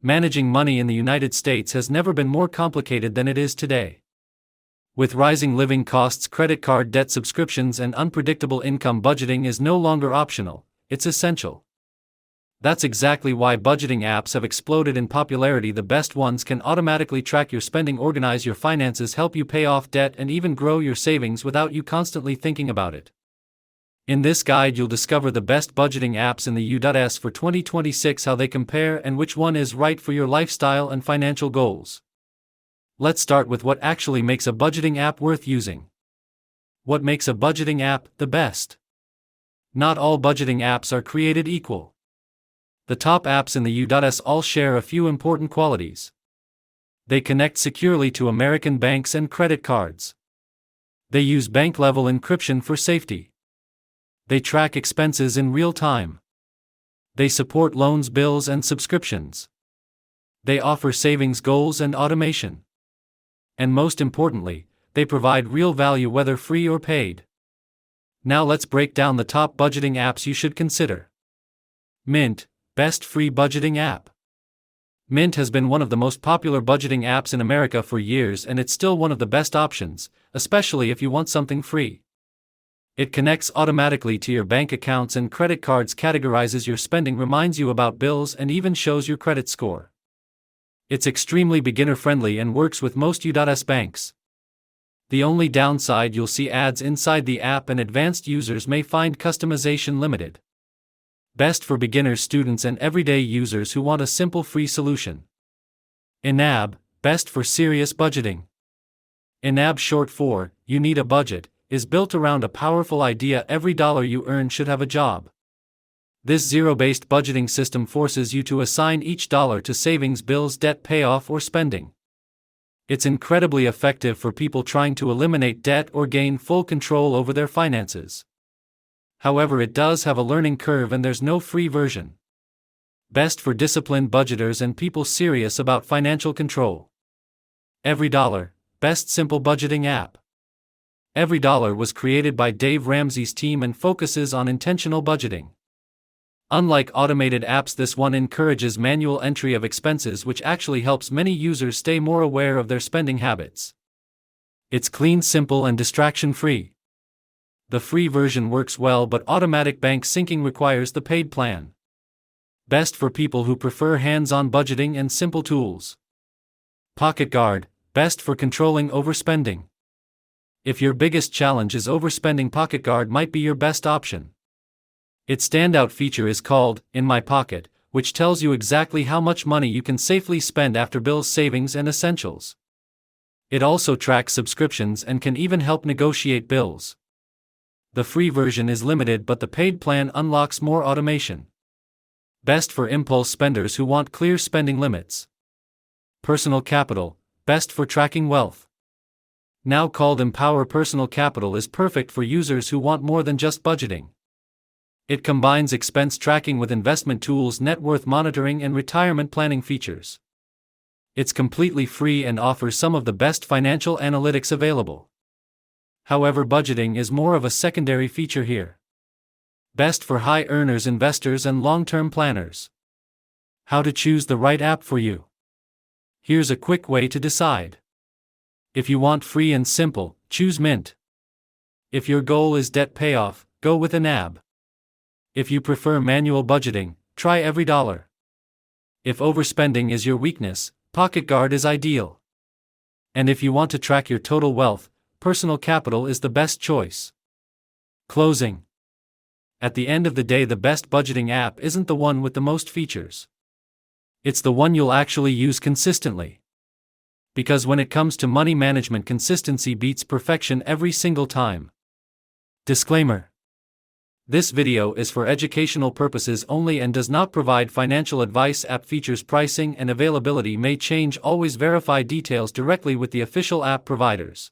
Managing money in the United States has never been more complicated than it is today. With rising living costs, credit card debt, subscriptions, and unpredictable income, budgeting is no longer optional, it's essential. That's exactly why budgeting apps have exploded in popularity. The best ones can automatically track your spending, organize your finances, help you pay off debt, and even grow your savings without you constantly thinking about it. In this guide, you'll discover the best budgeting apps in the U.S. for 2026, how they compare, and which one is right for your lifestyle and financial goals. Let's start with what actually makes a budgeting app worth using. What makes a budgeting app the best? Not all budgeting apps are created equal. The top apps in the U.S. all share a few important qualities. They connect securely to American banks and credit cards. They use bank-level encryption for safety. They track expenses in real time. They support loans, bills, and subscriptions. They offer savings goals and automation. And most importantly, they provide real value, whether free or paid. Now let's break down the top budgeting apps you should consider. Mint, best free budgeting app. Mint has been one of the most popular budgeting apps in America for years, and it's still one of the best options, especially if you want something free. It connects automatically to your bank accounts and credit cards, categorizes your spending, reminds you about bills, and even shows your credit score. It's extremely beginner-friendly and works with most U.S. banks. The only downside, you'll see ads inside the app, and advanced users may find customization limited. Best for beginners, students, and everyday users who want a simple free solution. YNAB, best for serious budgeting. YNAB, short for You Need a Budget, is built around a powerful idea: every dollar you earn should have a job. This zero-based budgeting system forces you to assign each dollar to savings, bills, debt payoff, or spending. It's incredibly effective for people trying to eliminate debt or gain full control over their finances. However, it does have a learning curve, and there's no free version. Best for disciplined budgeters and people serious about financial control. EveryDollar, best simple budgeting app. EveryDollar was created by Dave Ramsey's team and focuses on intentional budgeting. Unlike automated apps, this one encourages manual entry of expenses, which actually helps many users stay more aware of their spending habits. It's clean, simple, and distraction-free. The free version works well, but automatic bank syncing requires the paid plan. Best for people who prefer hands-on budgeting and simple tools. PocketGuard, best for controlling overspending. If your biggest challenge is overspending, PocketGuard might be your best option. Its standout feature is called In My Pocket, which tells you exactly how much money you can safely spend after bills, savings, and essentials. It also tracks subscriptions and can even help negotiate bills. The free version is limited, but the paid plan unlocks more automation. Best for impulse spenders who want clear spending limits. Personal Capital, best for tracking wealth. Now called Empower, Personal Capital is perfect for users who want more than just budgeting. It combines expense tracking with investment tools, net worth monitoring, and retirement planning features. It's completely free and offers some of the best financial analytics available. However, budgeting is more of a secondary feature here. Best for high earners, investors, and long-term planners. How to choose the right app for you. Here's a quick way to decide. If you want free and simple, choose Mint. If your goal is debt payoff, go with YNAB. If you prefer manual budgeting, try EveryDollar. If overspending is your weakness, PocketGuard is ideal. And if you want to track your total wealth, Personal Capital is the best choice. Closing. At the end of the day, the best budgeting app isn't the one with the most features. It's the one you'll actually use consistently. Because when it comes to money management, consistency beats perfection every single time. Disclaimer. This video is for educational purposes only and does not provide financial advice. App features, pricing, and availability may change. Always verify details directly with the official app providers.